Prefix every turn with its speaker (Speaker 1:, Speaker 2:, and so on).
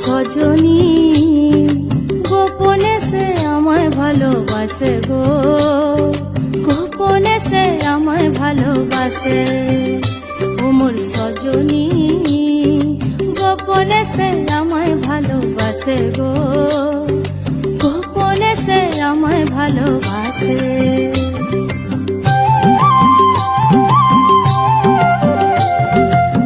Speaker 1: সজনী গোপনে সে আমায় ভালোবাসে গো, গোপনে সে আমায় ভালোবাসে। ও মোর